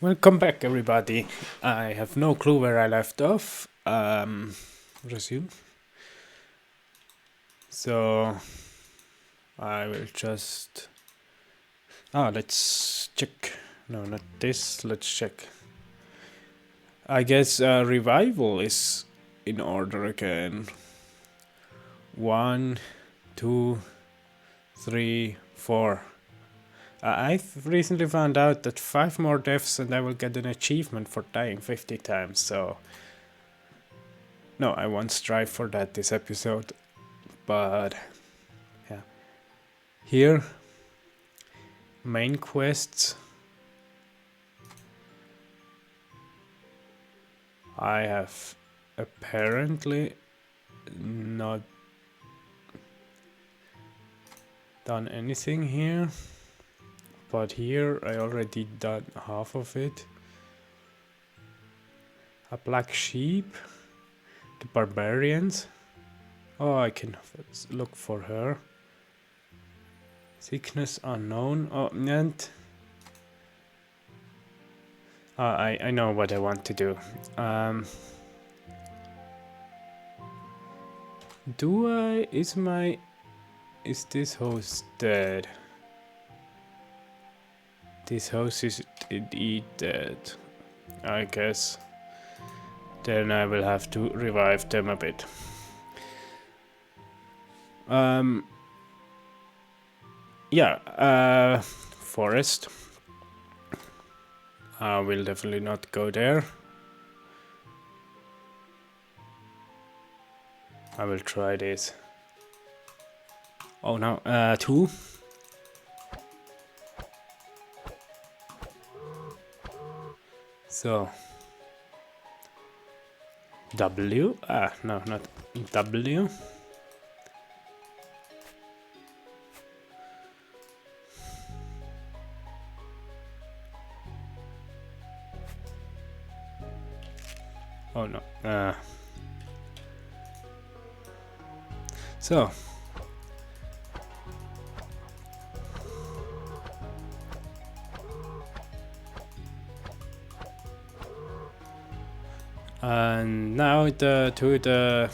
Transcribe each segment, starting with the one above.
Welcome back, everybody. I have no clue where I left off. Resume. So I will just. Let's check. No, not this. Let's check. I guess revival is in order again. 1, 2, 3, 4. I've recently found out that 5 more deaths and I will get an achievement for dying 50 times, so... No, I won't strive for that this episode, but... yeah. Here... main quests... I have apparently not done anything here. But here I already done half of it. A black sheep. The barbarians. Oh, I can look for her. Sickness unknown. Oh, and... I know what I want to do. Is this host dead? This house is indeed dead. I guess. Then I will have to revive them a bit. Forest. I will definitely not go there. I will try this. Oh no, 2. So W, no, not W. Oh no, so and now to the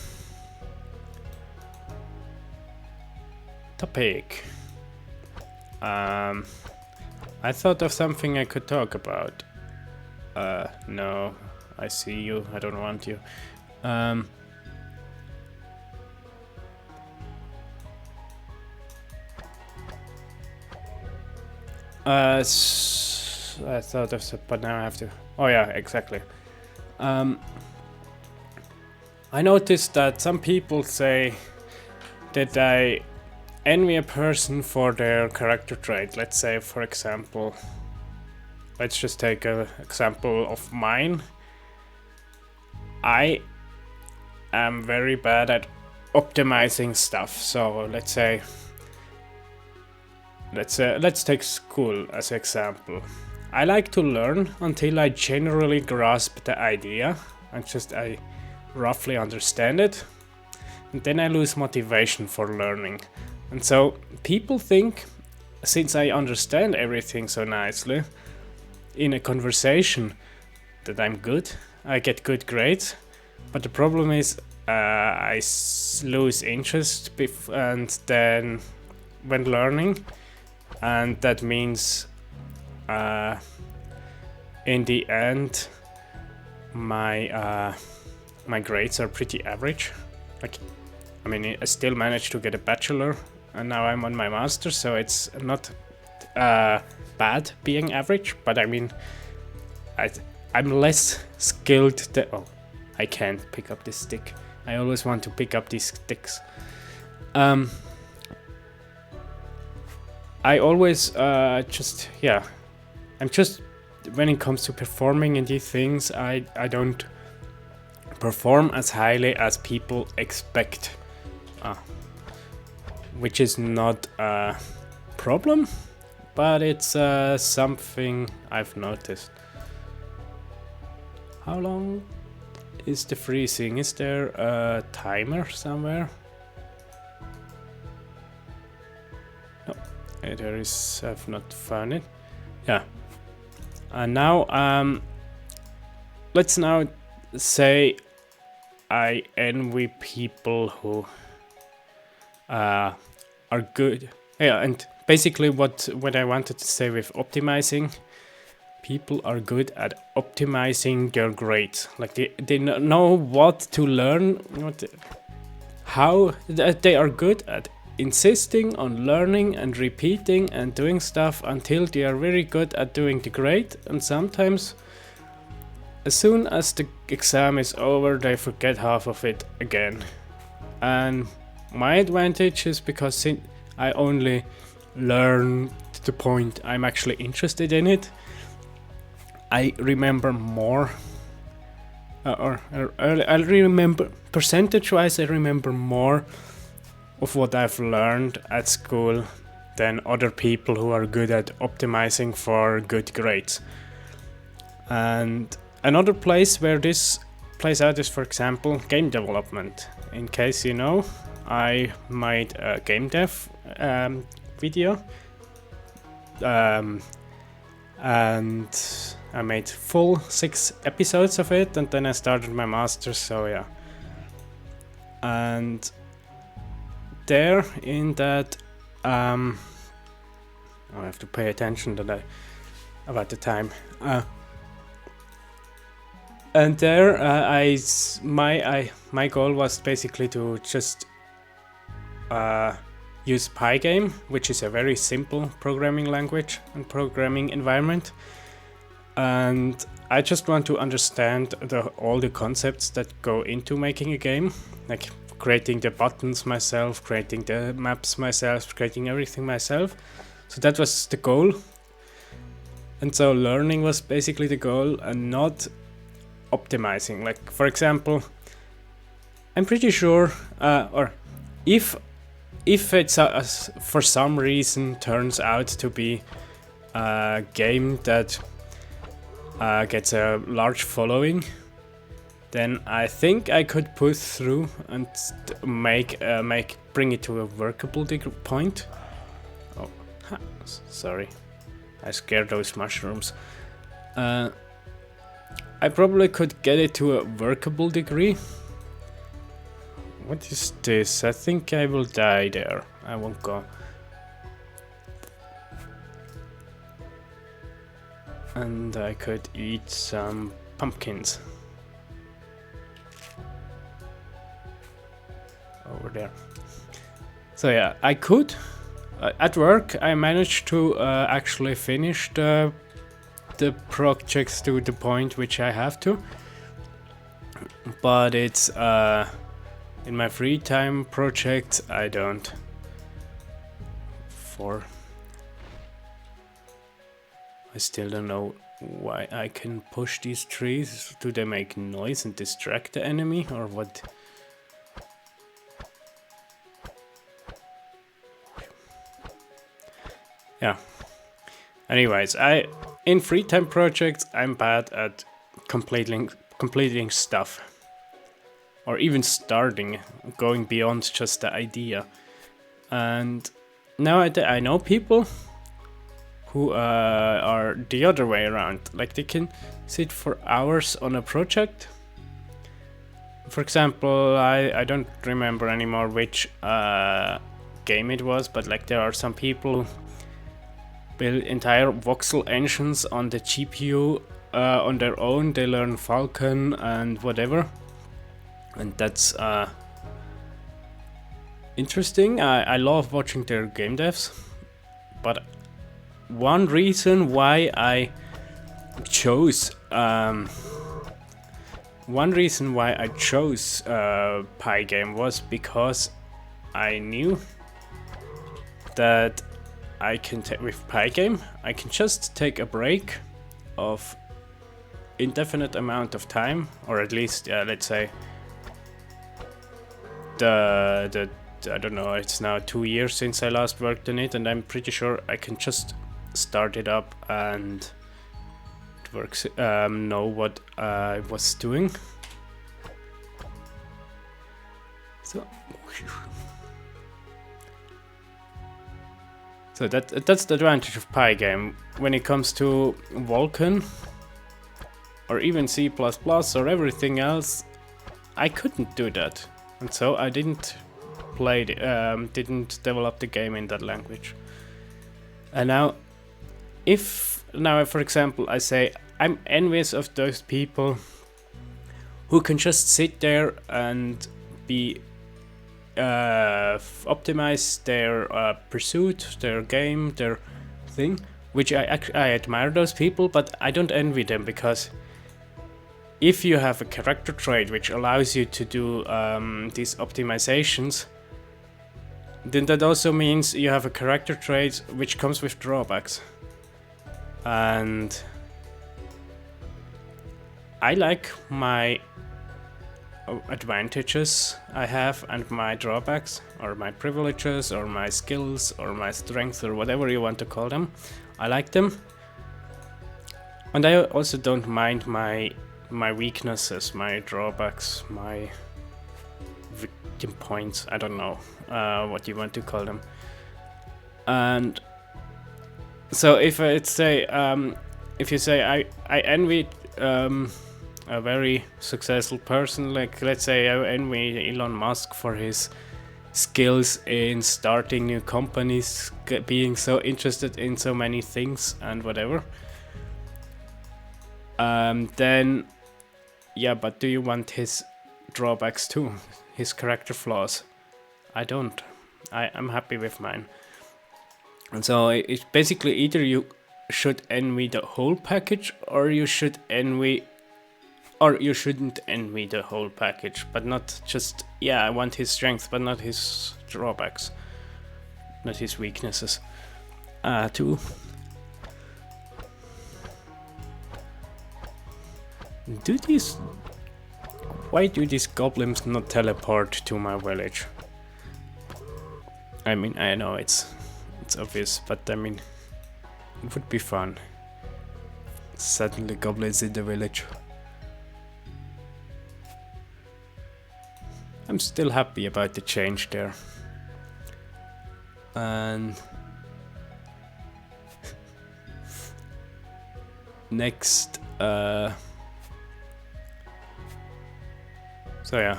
topic. I thought of something I could talk about. No, I see you. I don't want you. I thought of some, but now I have to. Oh yeah, exactly. I noticed that some people say that I envy a person for their character trait. Let's say, for example, let's just take an example of mine. I am very bad at optimizing stuff. So let's take school as an example. I like to learn until I generally grasp the idea and I roughly understand it, and then I lose motivation for learning. And so people think, since I understand everything so nicely in a conversation, that I'm good. I get good grades, but the problem is I lose interest and then when learning, and that means in the end my grades are pretty average. Like, I mean, I still managed to get a bachelor and now I'm on my master, so it's not bad being average, but I mean I'm less skilled oh, I can't pick up this stick. I always want to pick up these sticks. I always I'm just, when it comes to performing in these things, I don't perform as highly as people expect, which is not a problem, but it's something I've noticed. How long is the freezing? Is there a timer somewhere? No, there is. I've not found it. Yeah. And now, let's now say I envy people who are good. Yeah, and basically what I wanted to say with optimizing, people are good at optimizing their grades. Like they know what to learn, how they are good at insisting on learning and repeating and doing stuff until they are very good at doing the grade, and sometimes as soon as the exam is over they forget half of it again. And my advantage is because I only learn to the point I'm actually interested in it, I remember more, I remember percentage-wise, I remember more of what I've learned at school than other people who are good at optimizing for good grades. And another place where this plays out is, for example, game development. In case you know, I made a game dev video, and I made full 6 episodes of it, and then I started my master's, so yeah. And there in that, I have to pay attention about the time. And there, my goal was basically to just use Pygame, which is a very simple programming language and programming environment. And I just want to understand all the concepts that go into making a game, like creating the buttons myself, creating the maps myself, creating everything myself. So that was the goal. And so learning was basically the goal and not optimizing. Like, for example, I'm pretty sure, or if it's for some reason turns out to be a game that gets a large following, then I think I could push through and bring it to a workable point. Oh, sorry, I scared those mushrooms. I probably could get it to a workable degree. What is this? I think I will die there. I won't go. And I could eat some pumpkins. Over there. So yeah, I could. At work, I managed to actually finish the projects to the point which I have to. But it's in my free time projects, I don't. I still don't know why I can push these trees. Do they make noise and distract the enemy, or what? Yeah. Anyways, in free time projects, I'm bad at completing stuff, or even starting, going beyond just the idea. And now I know people who are the other way around. Like, they can sit for hours on a project. For example, I don't remember anymore which game it was, but like there are some people who build entire voxel engines on the GPU on their own. They learn Falcon and whatever, and that's interesting. I love watching their game devs, but one reason why I chose Pygame was because I knew that I can with Pygame I can just take a break of indefinite amount of time, or at least let's say the I don't know, it's now 2 years since I last worked on it, and I'm pretty sure I can just start it up and it works, know what I was doing. So that's the advantage of Pygame. When it comes to Vulkan, or even C++ or everything else, I couldn't do that. And so I didn't didn't develop the game in that language. And now, for example, I say I'm envious of those people who can just sit there and be optimize their pursuit, their game, their thing, which I admire those people, but I don't envy them, because if you have a character trait which allows you to do these optimizations, then that also means you have a character trait which comes with drawbacks. And I like my advantages I have and my drawbacks, or my privileges, or my skills, or my strengths, or whatever you want to call them. I like them. And I also don't mind my weaknesses, my drawbacks, my victim points, I don't know what you want to call them. And so if if you say I envy a very successful person, like let's say I envy Elon Musk for his skills in starting new companies, being so interested in so many things and whatever, then yeah, but do you want his drawbacks too, his character flaws? I don't. I'm happy with mine. And so it's basically either you should envy the whole package, or you should envy, or you shouldn't envy the whole package, but not just, yeah, I want his strengths, but not his drawbacks, not his weaknesses. Too. Why do these goblins not teleport to my village? I mean, I know it's obvious, but I mean, it would be fun. Suddenly goblins in the village. I'm still happy about the change there. And next, so yeah.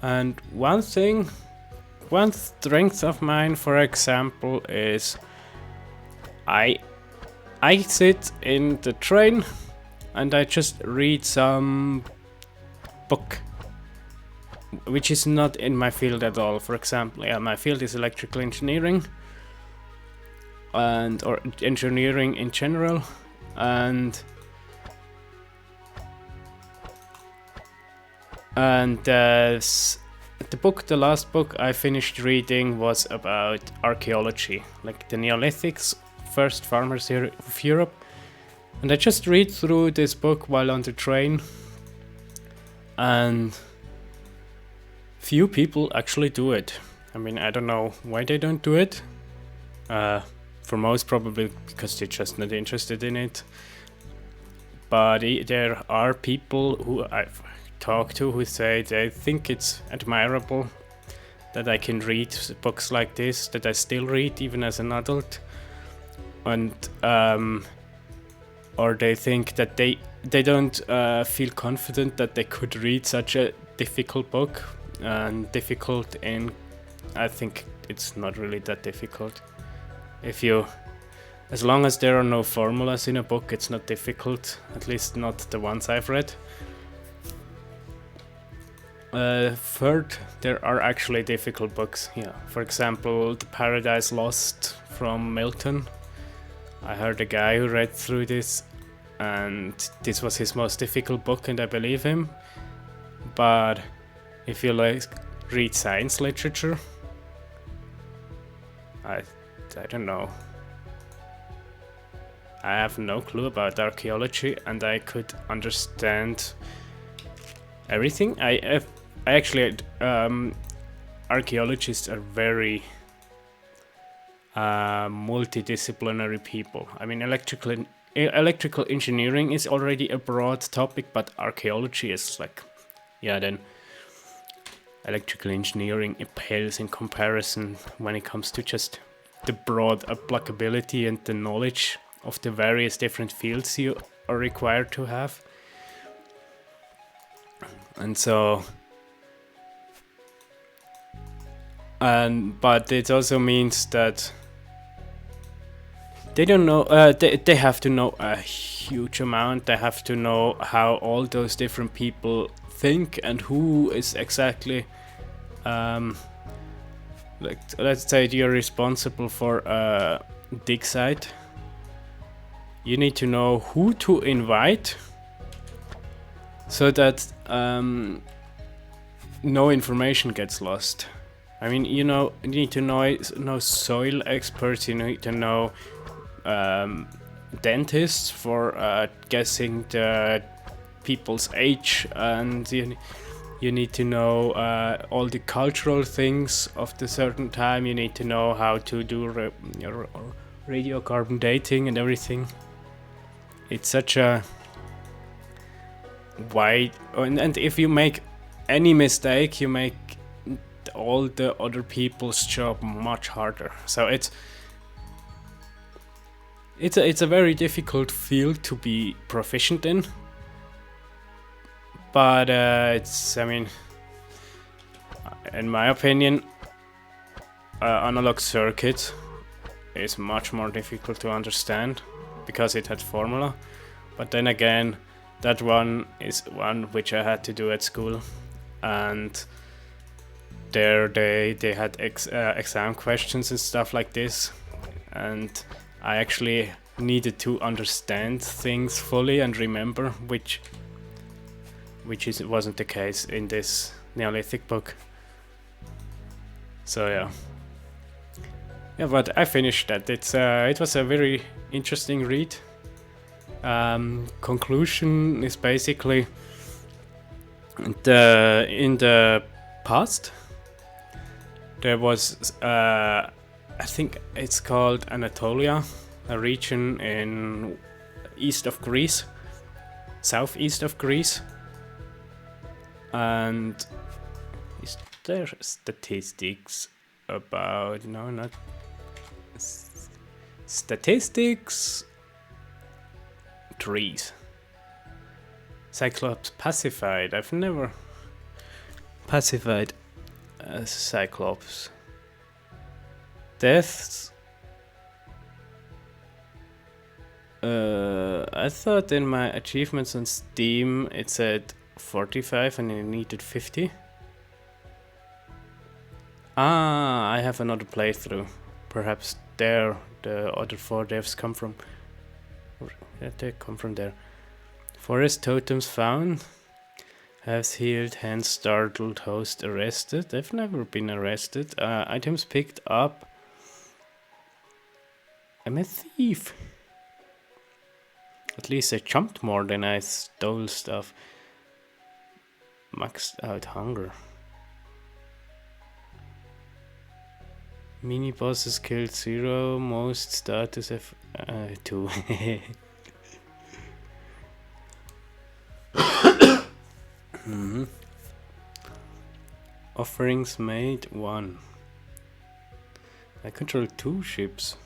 And one strength of mine, for example, is I sit in the train and I just read some book, which is not in my field at all. For example, yeah, my field is electrical engineering, or engineering in general, and the last book I finished reading was about archaeology, like the Neolithics, first farmers here of Europe. And I just read through this book while on the train, and few people actually do it. I mean, I don't know why they don't do it. For most, probably because they're just not interested in it. But there are people who I've talked to who say they think it's admirable that I can read books like this, that I still read even as an adult. And or they think that they don't feel confident that they could read such a difficult book. And difficult in, I think it's not really that difficult. As long as there are no formulas in a book, it's not difficult, at least not the ones I've read. Third, there are actually difficult books. Yeah, for example, The Paradise Lost from Milton. I heard a guy who read through this, and this was his most difficult book, and I believe him. But if you read science literature, I don't know. I have no clue about archaeology, and I could understand everything. I actually, archaeologists are very multidisciplinary people. I mean, electrical engineering is already a broad topic, but archaeology is like, yeah, then electrical engineering pales in comparison when it comes to just the broad applicability and the knowledge of the various different fields you are required to have. And so, but it also means that they don't know, they have to know a huge amount. They have to know how all those different people think and who is exactly, like, let's say you're responsible for a dig site. You need to know who to invite so that no information gets lost. I mean, you need to know soil experts. You need to know dentists for guessing the people's age, and you need to know all the cultural things of the certain time. You need to know how to do radiocarbon dating and everything. It's such a wide, and if you make any mistake, you make all the other people's job much harder. So it's a very difficult field to be proficient in. But it's, I mean, in my opinion, analog circuit is much more difficult to understand because it had formula. But then again, that one is one which I had to do at school, and there they had exam questions and stuff like this, and I actually needed to understand things fully and remember, which wasn't the case in this Neolithic book. So yeah, but I finished that. It was a very interesting read. Conclusion is basically in the past there was I think it's called Anatolia, a region in east of Greece, southeast of Greece. And is there statistics about, no, not statistics, trees, Cyclops pacified. I've never pacified a Cyclops. Deaths, I thought in my achievements on Steam it said 45 and I needed 50. I have another playthrough. Perhaps there the other 4 deaths come from. Yeah, they come from there. Forest totems found. Has healed, hence startled, host arrested. I've never been arrested. Items picked up. I'm a thief. At least I jumped more than I stole stuff. Maxed out hunger. Mini bosses killed 0. Most status have 2. Offerings made 1. I control 2 ships.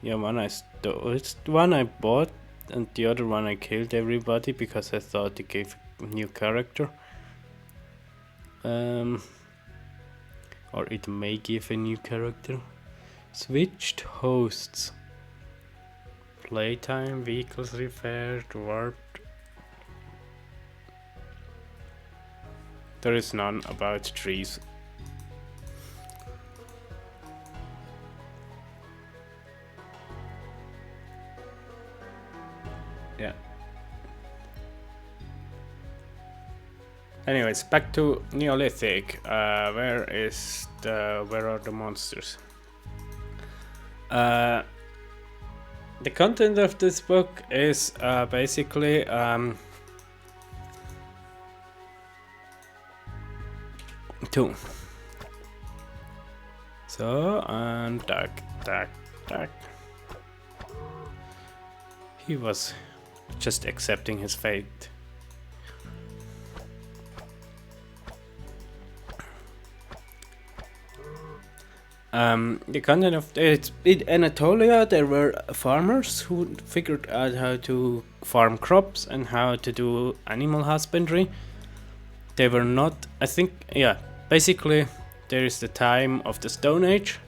Yeah, one I stole. It's one I bought, and the other one I killed everybody because I thought it gave a new character. Or it may give a new character. Switched hosts. Playtime, vehicles repaired, warped. There is none about trees. Yeah. Anyways, back to Neolithic. Where are the monsters? The content of this book is basically two. So, and tack. He was just accepting his fate. The content of it in Anatolia, there were farmers who figured out how to farm crops and how to do animal husbandry. They were not, I think, yeah, basically there is the time of the Stone Age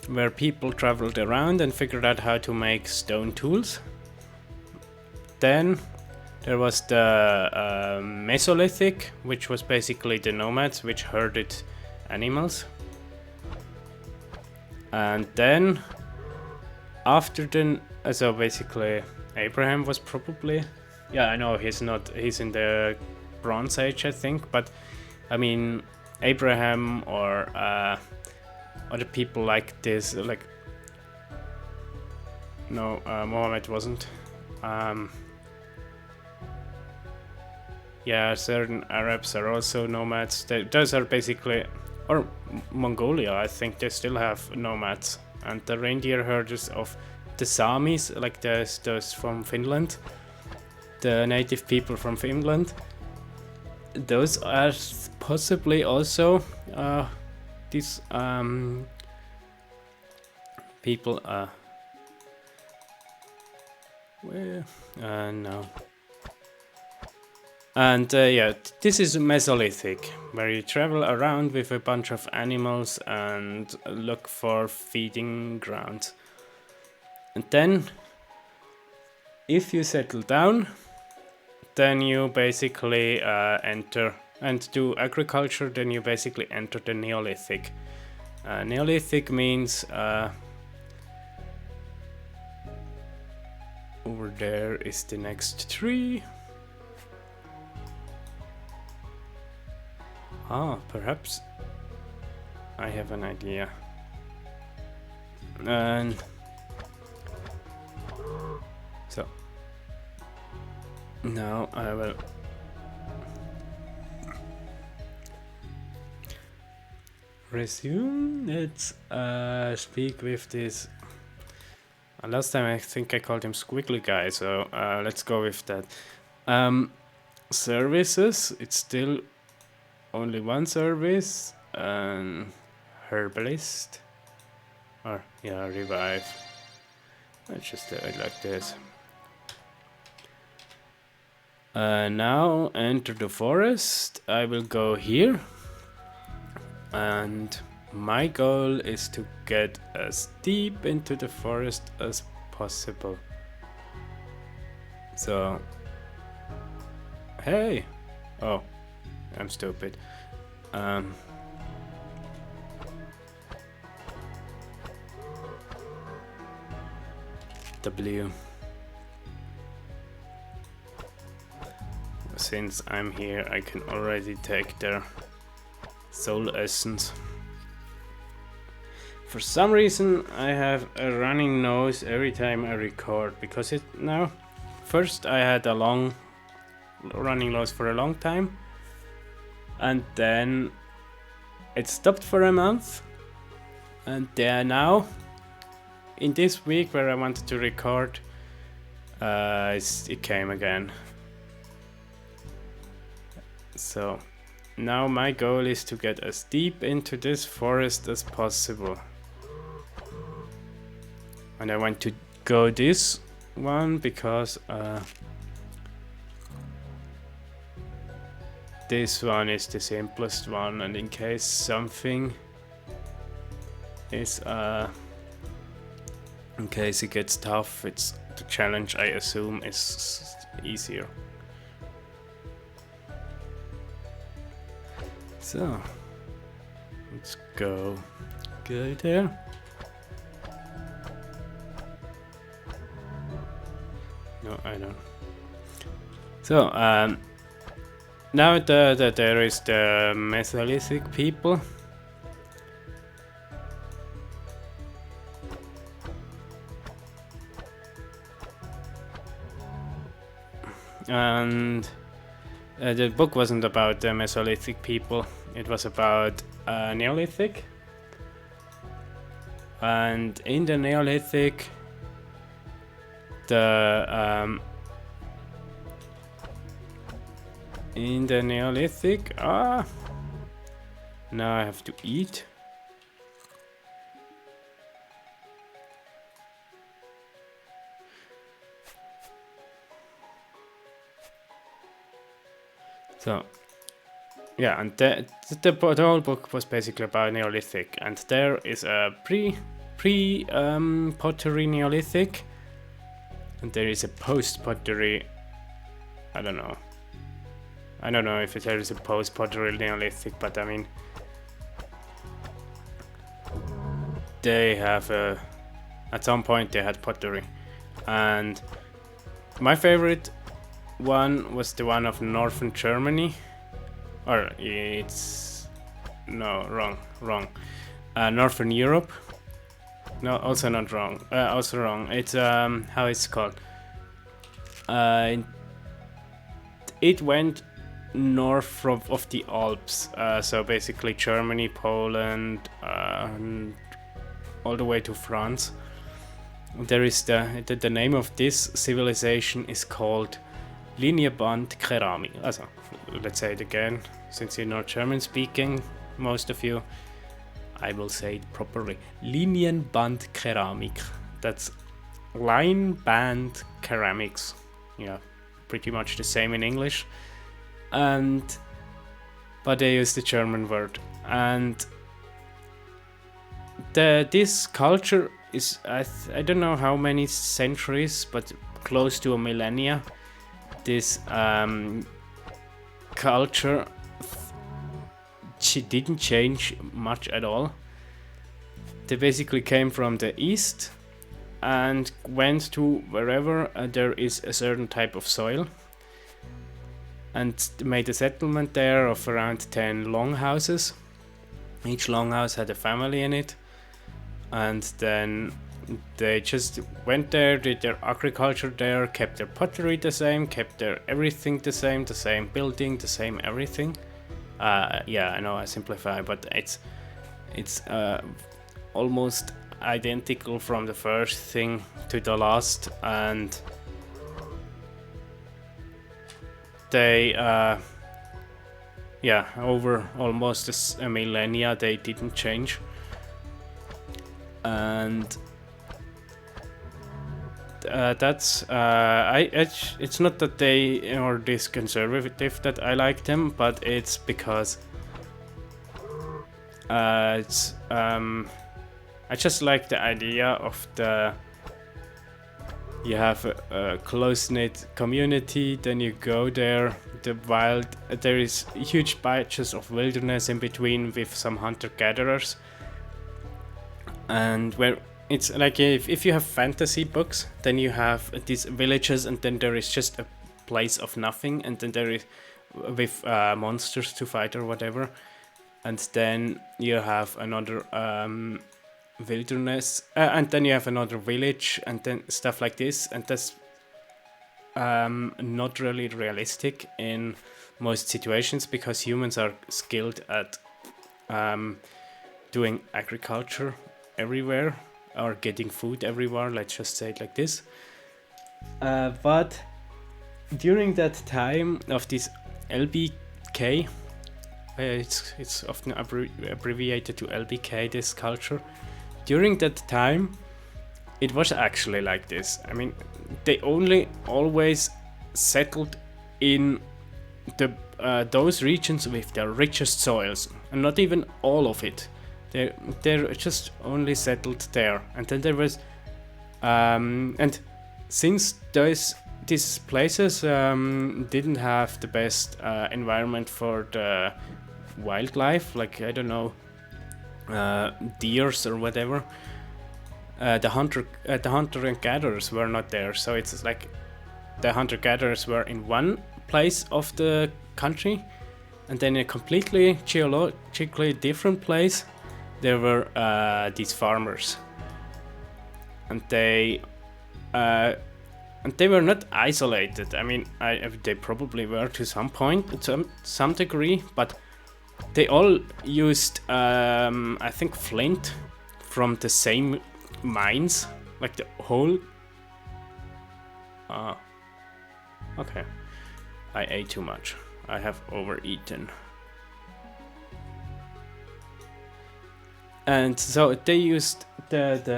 where people traveled around and figured out how to make stone tools. Then there was the Mesolithic, which was basically the nomads which herded animals. And then after then, so basically Abraham was probably, yeah, I know he's in the Bronze Age, I think, but I mean Abraham or other people like this, like, no, Muhammad wasn't. Yeah, certain Arabs are also nomads. Those are basically, or Mongolia, I think they still have nomads. And the reindeer herders of the Samis, like those from Finland, the native people from Finland, those are possibly also these people. Where? No. And yeah, this is Mesolithic, where you travel around with a bunch of animals and look for feeding grounds. And then, if you settle down, then you basically enter and do agriculture, then you basically enter the Neolithic. Neolithic means over there is the next tree. Perhaps I have an idea. And so now I will resume. Let's speak with this. Last time I think I called him Squiggly Guy, so let's go with that. Services, it's still only one service, herbalist, or yeah, revive. Let's just do it like this. Now enter the forest. I will go here, and my goal is to get as deep into the forest as possible. So, hey, oh, I'm stupid. W. Since I'm here, I can already take their soul essence. For some reason, I have a running nose every time I record, because it now. First, I had a long running nose for a long time, and then it stopped for a month, and then now, in this week where I wanted to record, it came again. So now my goal is to get as deep into this forest as possible. And I want to go this one because this one is the simplest one, and in case something is in case it gets tough, it's the challenge, I assume, is easier. So let's go there. No, I don't. So now that there is the Mesolithic people, and the book wasn't about the Mesolithic people, it was about Neolithic. And in the Neolithic, now I have to eat. So yeah, and the whole book was basically about Neolithic, and there is a pre pottery Neolithic, and there is a post pottery. I don't know if there is a post pottery Neolithic, but I mean, they have at some point they had pottery, and my favorite one was the one of northern Germany, or it's no wrong, northern Europe. No, also not wrong. Also wrong. It's how it's called. It went north of the Alps, so basically Germany, Poland, and all the way to France. There is the name of this civilization is called Linienband Keramik. Also, let's say it again, since you're not German speaking, most of you. I will say it properly. Linienband Keramik. That's line band ceramics. Yeah, pretty much the same in English. But they use the German word. And this culture is I don't know how many centuries, but close to a millennia. This culture didn't change much at all. They basically came from the east and went to wherever there is a certain type of soil, and made a settlement there of around 10 longhouses. Each longhouse had a family in it, and then they just went there, did their agriculture there, kept their pottery the same, kept their everything the same building, the same everything. Yeah, I know I simplify, but it's almost identical from the first thing to the last, and they yeah, over almost a millennia they didn't change. And that's it's not that they are this conservative that I like them, but it's because it's I just like the idea of you have a close-knit community, then you go there, there is huge patches of wilderness in between with some hunter-gatherers, and where it's like if you have fantasy books, then you have these villages, and then there is just a place of nothing, and then there is with monsters to fight or whatever, and then you have another wilderness, and then you have another village, and then stuff like this, and that's not really realistic in most situations, because humans are skilled at doing agriculture everywhere, or getting food everywhere, let's just say it like this. But during that time of this LBK, it's often abbreviated to LBK, this culture. During that time, it was actually like this. I mean, they only always settled in those regions with the richest soils, and not even all of it. They're just only settled there, and then there was, and since these places didn't have the best environment for the wildlife, like I don't know, deers or whatever. The hunter and gatherers were not there, so it's like the hunter gatherers were in one place of the country, and then in a completely geologically different place there were these farmers, and they were not isolated. I mean, they probably were to some point, to some degree, but they all used, I think, flint from the same mines, like the whole. Okay, I ate too much. I have overeaten. And so they used the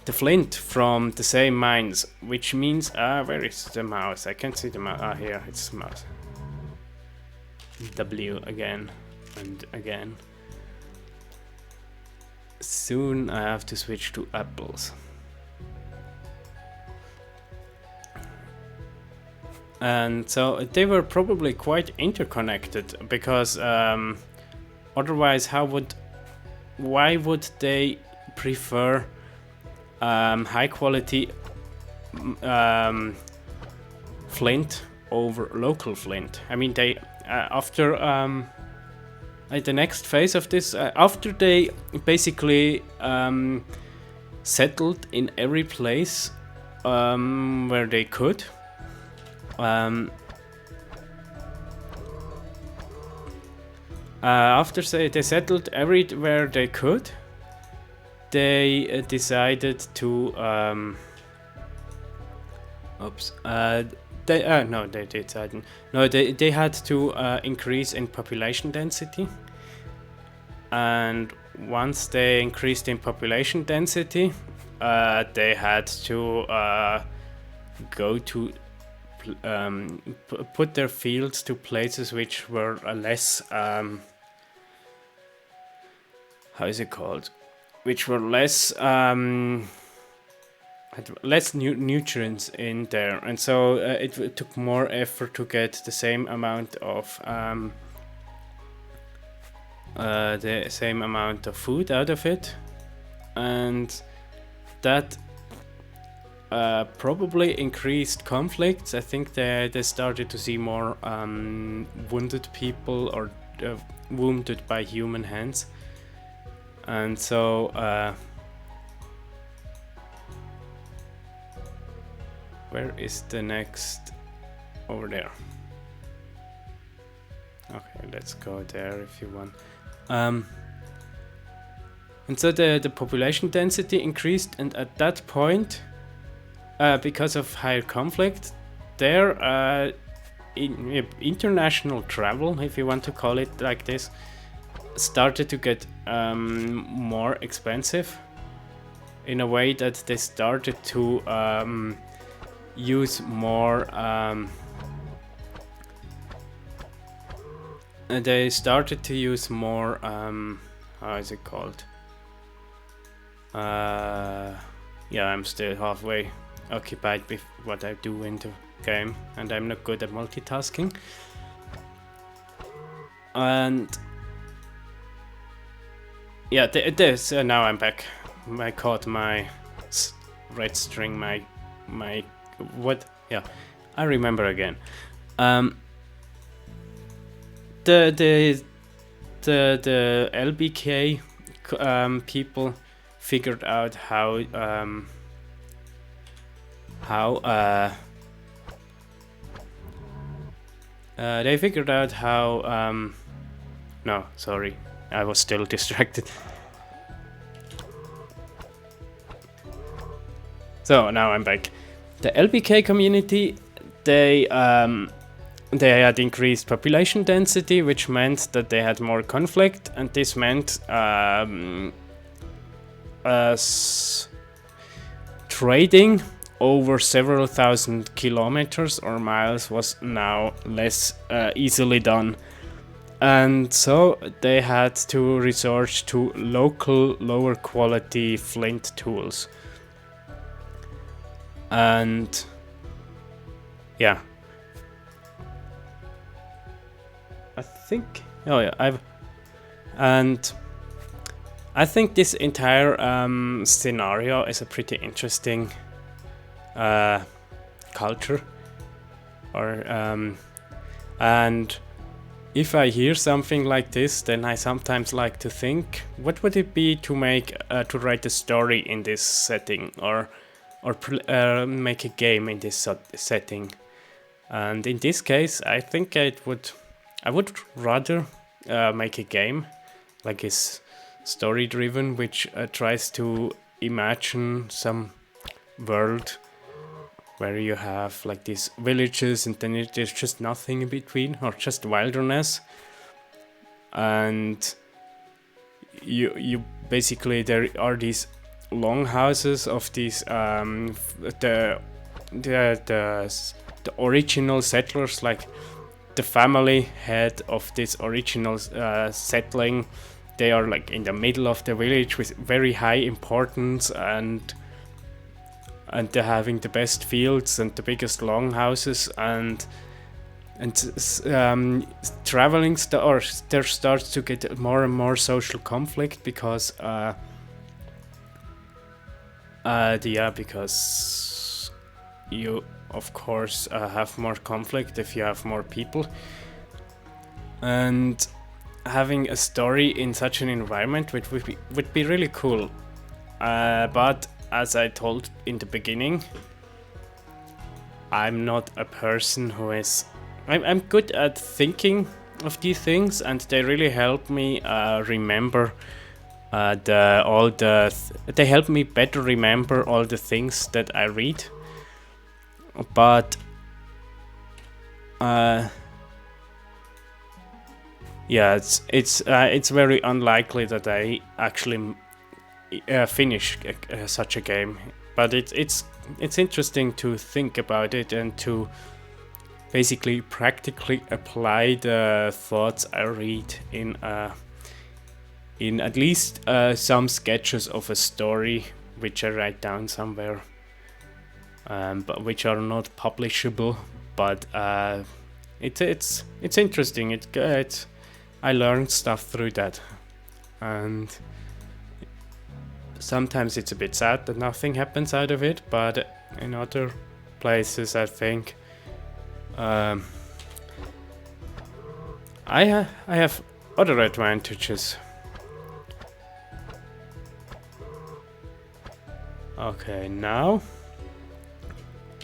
the flint from the same mines, which means where is the mouse? I can't see the mouse. Here it's mouse. W again and again. Soon I have to switch to apples. And so they were probably quite interconnected, because otherwise why would they prefer high quality flint over local flint? I mean, they after the next phase of this, after they basically settled in every place where they could, after they settled everywhere they could, they decided to they had to increase in population density. And once they increased in population density, they had to go to put their fields to places which were less how is it called? Which were less had less nutrients in there, and so it took more effort to get the same amount of food out of it, and that probably increased conflicts. I think they started to see more wounded people or wounded by human hands, and so where is the next? Over there. Okay, let's go there if you want. And so the population density increased, and at that point, because of higher conflict, there international travel, if you want to call it like this, started to get more expensive, in a way that they started to use more how is it called? Yeah, I'm still halfway occupied with what I do in the game, and I'm not good at multitasking. And yeah, this now I'm back. I caught my red string, my what? Yeah, I remember again. The LBK people figured out how they figured out how no, sorry, I was still distracted. So now I'm back. The LBK community, they had increased population density, which meant that they had more conflict, and this meant trading over several thousand kilometers or miles was now less easily done. And so they had to resort to local, lower quality flint tools. And yeah, I think, oh yeah, I think this entire scenario is a pretty interesting culture, or and if I hear something like this, then I sometimes like to think, what would it be to make to write a story in this setting, or make a game in this setting. And in this case, I think I would rather make a game like is story driven, which tries to imagine some world where you have like these villages, and then there's just nothing in between, or just wilderness, and you basically, there are these longhouses of these the original settlers, like the family head of this original settling. They are like in the middle of the village with very high importance, and they're having the best fields and the biggest longhouses, and traveling there starts to get more and more social conflict because because you of course have more conflict if you have more people, and having a story in such an environment would be really cool. But as I told in the beginning, I'm not a person who is. I'm good at thinking of these things, and they really help me remember they help me better remember all the things that I read. But yeah, it's very unlikely that I actually finish such a game. But it's interesting to think about it and to basically practically apply the thoughts I read in at least some sketches of a story which I write down somewhere, but which are not publishable. But it's interesting. I learned stuff through that, and sometimes it's a bit sad that nothing happens out of it. But in other places, I think I have other advantages. Okay, now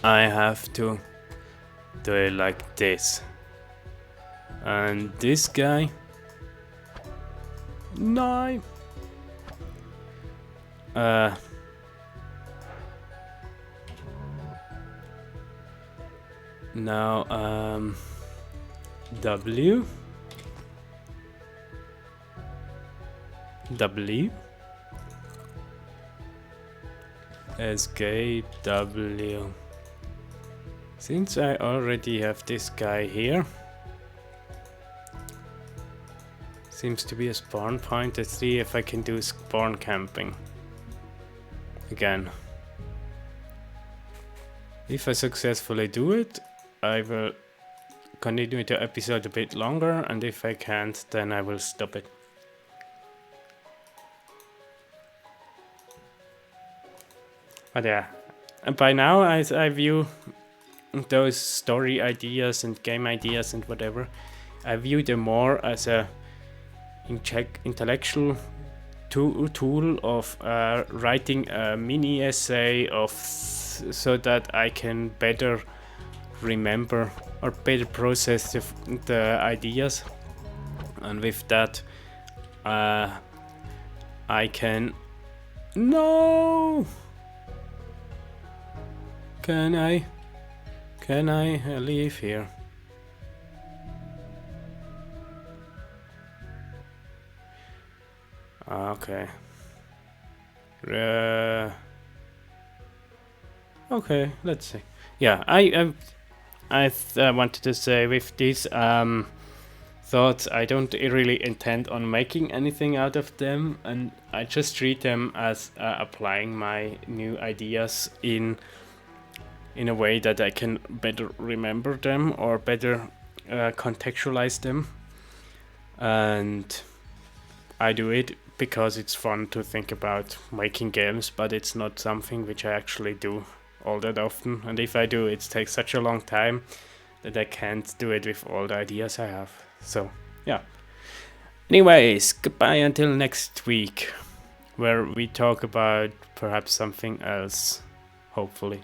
I have to do it like this. And this guy. No. Now W escape W. Since I already have this guy here, seems to be a spawn point. Let's see if I can do spawn camping again. If I successfully do it, I will continue the episode a bit longer, and if I can't, then I will stop it. But yeah, and by now I view those story ideas and game ideas and whatever, I view them more as a intellectual tool of writing a mini essay so that I can better remember or better process the ideas, and with that I can can I leave here? Okay. Okay, let's see. Yeah, I wanted to say with these thoughts, I don't really intend on making anything out of them, and I just treat them as applying my new ideas in a way that I can better remember them or better contextualize them. And I do it because it's fun to think about making games, but it's not something which I actually do all that often. And if I do, it takes such a long time that I can't do it with all the ideas I have. So, yeah. Anyways, goodbye until next week, where we talk about perhaps something else, hopefully.